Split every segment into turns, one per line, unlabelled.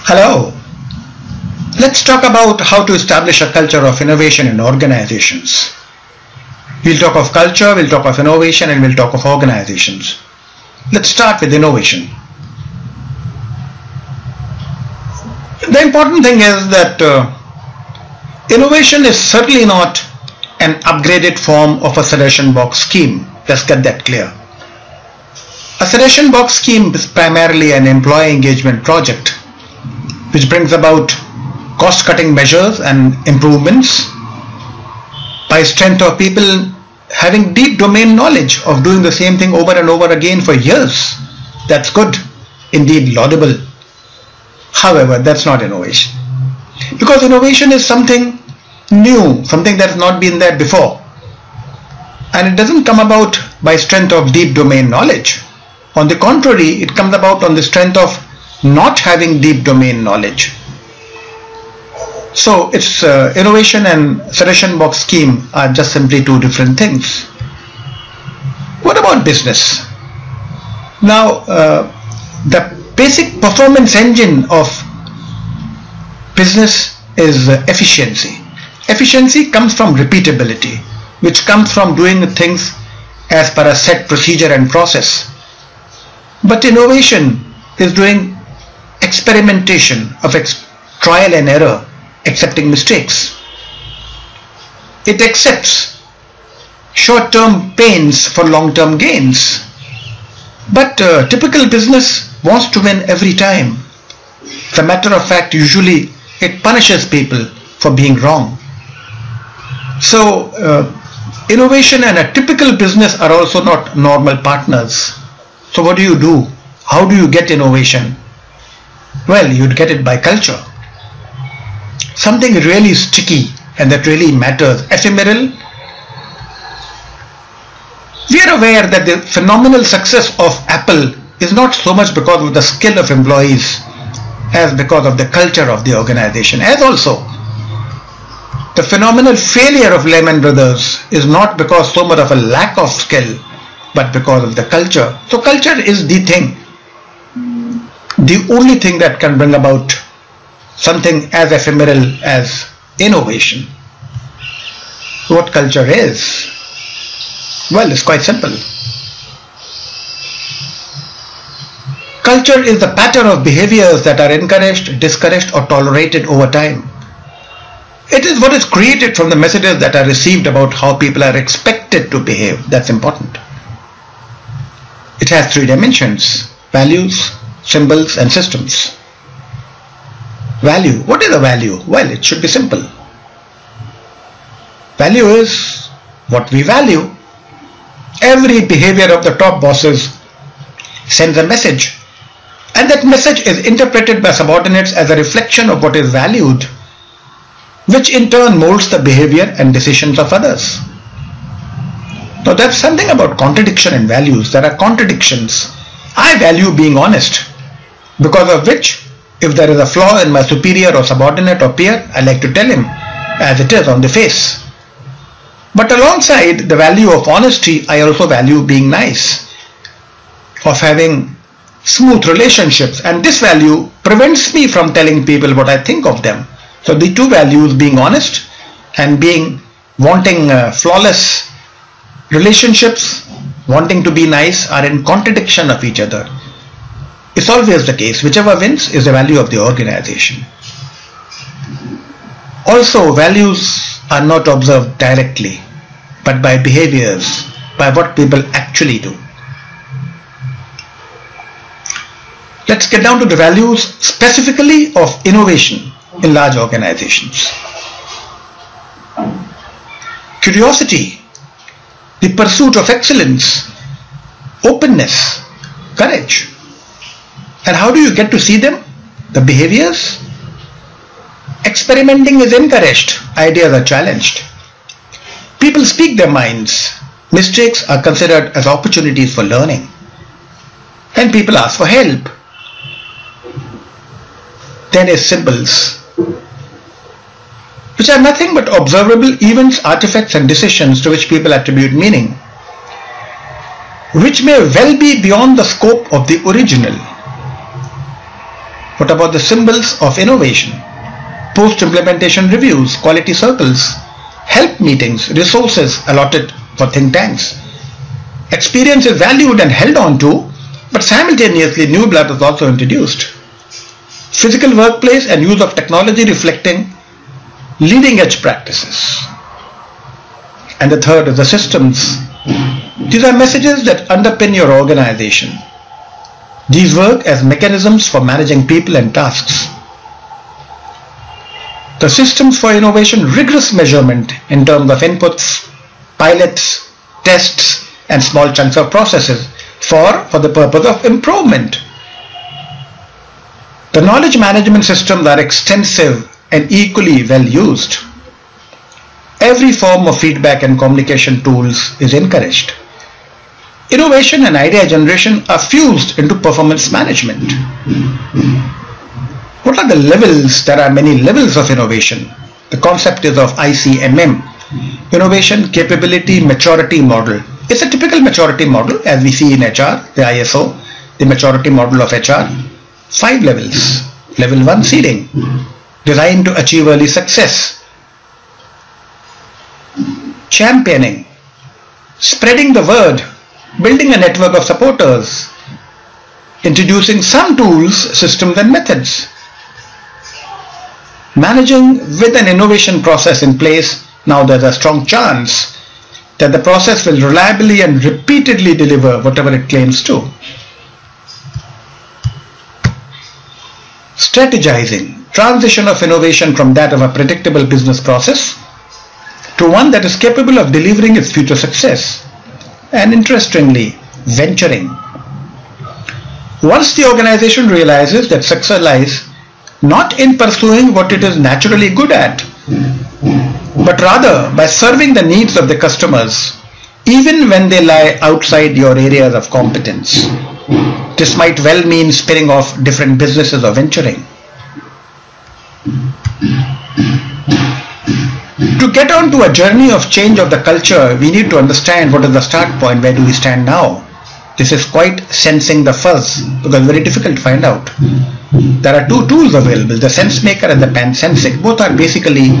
Hello. Let's talk about how to establish a culture of innovation in organizations. We'll talk of culture, we'll talk of innovation, and we'll talk of organizations. Let's start with innovation. The important thing is that innovation is certainly not an upgraded form of a suggestion box scheme. Let's get that clear. A suggestion box scheme is primarily an employee engagement project which brings about cost-cutting measures and improvements by strength of people having deep domain knowledge of doing the same thing over and over again for years. That's good, indeed laudable. However, that's not innovation. Because innovation is something new, something that's not been there before. And it doesn't come about by strength of deep domain knowledge. On the contrary, it comes about on the strength of not having deep domain knowledge. So it's innovation and suggestion box scheme are just simply two different things. What about business? Now, the basic performance engine of business is efficiency. Efficiency comes from repeatability, which comes from doing things as per a set procedure and process. But innovation is doing experimentation of trial and error, accepting mistakes. It accepts short-term pains for long-term gains. But typical business wants to win every time. As a matter of fact, usually it punishes people for being wrong. So innovation and a typical business are also not normal partners. So what do? How do you get innovation? Well, you'd get it by culture. Something really sticky and that really matters, ephemeral. We are aware that the phenomenal success of Apple is not so much because of the skill of employees as because of the culture of the organization. As also, the phenomenal failure of Lehman Brothers is not because so much of a lack of skill, but because of the culture. So culture is the thing, the only thing that can bring about something as ephemeral as innovation. What culture is? Well, it's quite simple. Culture is the pattern of behaviors that are encouraged, discouraged, or tolerated over time. It is what is created from the messages that are received about how people are expected to behave. That's important. It has three dimensions: values, symbols, and systems. Value. What is a value? Well, it should be simple. Value is what we value. Every behavior of the top bosses sends a message, and that message is interpreted by subordinates as a reflection of what is valued, which in turn molds the behavior and decisions of others. Now there's something about contradiction in values. There are contradictions. I value being honest, because of which, if there is a flaw in my superior or subordinate or peer, I like to tell him as it is on the face. But alongside the value of honesty, I also value being nice, of having smooth relationships, and this value prevents me from telling people what I think of them. So the two values, being honest and wanting flawless relationships, wanting to be nice, are in contradiction of each other. It's always the case. Whichever wins is the value of the organization. Also, values are not observed directly, but by behaviors, by what people actually do. Let's get down to the values specifically of innovation in large organizations. Curiosity, the pursuit of excellence, openness, courage. And how do you get to see them? The behaviors? Experimenting is encouraged. Ideas are challenged. People speak their minds. Mistakes are considered as opportunities for learning. And people ask for help. Then is symbols, which are nothing but observable events, artifacts, and decisions to which people attribute meaning, which may well be beyond the scope of the original. What about the symbols of innovation? Post-implementation reviews, quality circles, help meetings, resources allotted for think tanks. Experience is valued and held on to, but simultaneously new blood is also introduced. Physical workplace and use of technology reflecting leading edge practices. And the third is the systems. These are messages that underpin your organization. These work as mechanisms for managing people and tasks. The systems for innovation, rigorous measurement in terms of inputs, pilots, tests, and small chunks of processes for the purpose of improvement. The knowledge management systems are extensive and equally well used. Every form of feedback and communication tools is encouraged. Innovation and idea generation are fused into performance management. What are the levels? There are many levels of innovation. The concept is of ICMM, Innovation Capability Maturity Model. It's a typical maturity model as we see in HR, the ISO, the maturity model of HR. 5 levels. Level 1, seeding, designed to achieve early success. Championing, spreading the word, building a network of supporters, introducing some tools, systems and methods. Managing with an innovation process in place, now there's a strong chance that the process will reliably and repeatedly deliver whatever it claims to. Strategizing, transition of innovation from that of a predictable business process to one that is capable of delivering its future success. And interestingly, venturing. Once the organization realizes that success lies not in pursuing what it is naturally good at, but rather by serving the needs of the customers, even when they lie outside your areas of competence. This might well mean spinning off different businesses or venturing. To get on to a journey of change of the culture, we need to understand what is the start point, where do we stand now. This is quite sensing the fuzz, because very difficult to find out. There are 2 tools available, the sense maker and the pan sensing. Both are basically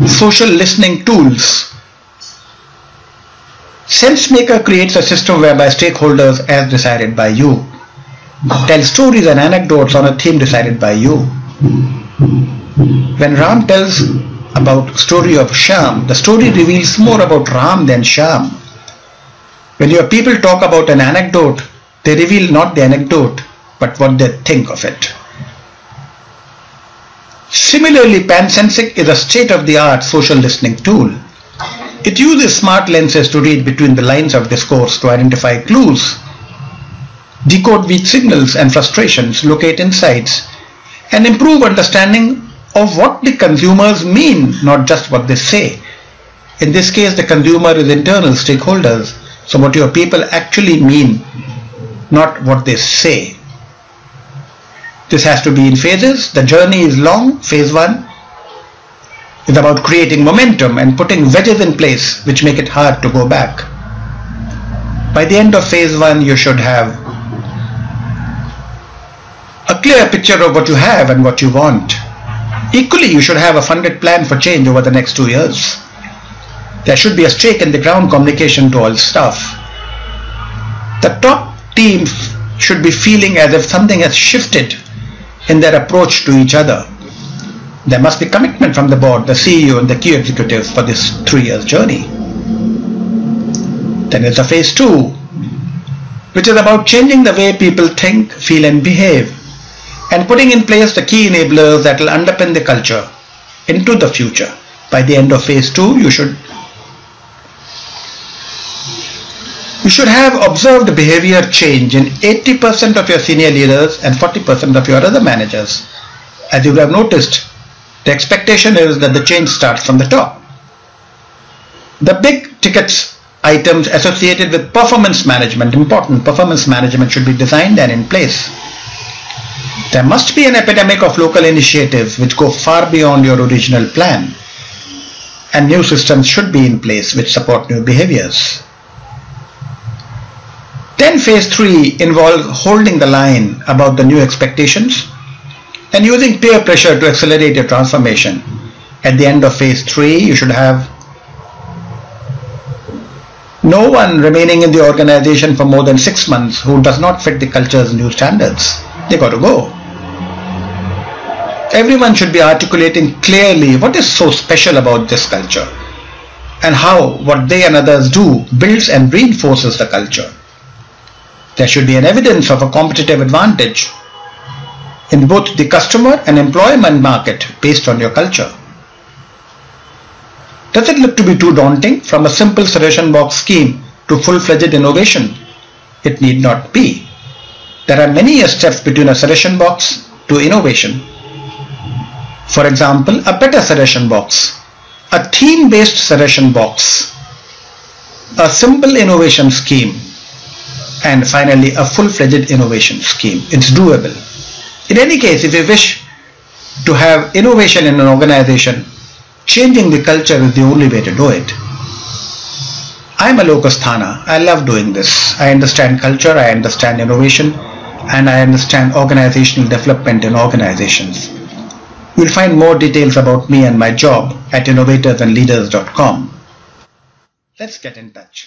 social listening tools. Sense maker creates a system whereby stakeholders, as decided by you, tell stories and anecdotes on a theme decided by you. When Ram tells about story of Shyam, the story reveals more about Ram than Shyam. When your people talk about an anecdote, they reveal not the anecdote, but what they think of it. Similarly, pan-sensing is a state-of-the-art social listening tool. It uses smart lenses to read between the lines of discourse to identify clues, decode weak signals and frustrations, locate insights, and improve understanding of what the consumers mean, not just what they say. In this case, the consumer is internal stakeholders, so what your people actually mean, not what they say. This has to be in phases. The journey is long. Phase 1 is about creating momentum and putting wedges in place which make it hard to go back. By the end of phase 1, you should have a clear picture of what you have and what you want. Equally, you should have a funded plan for change over the next 2 years. There should be a stake in the ground communication to all staff. The top team should be feeling as if something has shifted in their approach to each other. There must be commitment from the board, the CEO and the key executives for this 3 years journey. Then there's a phase 2, which is about changing the way people think, feel and behave, and putting in place the key enablers that will underpin the culture into the future. By the end of phase 2, you should have observed behavior change in 80% of your senior leaders and 40% of your other managers. As you have noticed, the expectation is that the change starts from the top. The big tickets items associated with performance management, important performance management, should be designed and in place. There must be an epidemic of local initiatives which go far beyond your original plan, and new systems should be in place which support new behaviors. Then phase 3 involves holding the line about the new expectations and using peer pressure to accelerate your transformation. At the end of phase 3, you should have no one remaining in the organization for more than 6 months who does not fit the culture's new standards. They got to go. Everyone should be articulating clearly what is so special about this culture and how what they and others do builds and reinforces the culture. There should be an evidence of a competitive advantage in both the customer and employment market based on your culture. Does it look to be too daunting from a simple suggestion box scheme to full-fledged innovation? It need not be. There are many steps between a suggestion box to innovation. For example, a better suggestion box, a theme-based suggestion box, a simple innovation scheme, and finally a full-fledged innovation scheme. It's doable. In any case, if you wish to have innovation in an organization, changing the culture is the only way to do it. I'm a Lokasthana. I love doing this. I understand culture, I understand innovation, and I understand organizational development in organizations. You'll find more details about me and my job at innovatorsandleaders.com. Let's get in touch.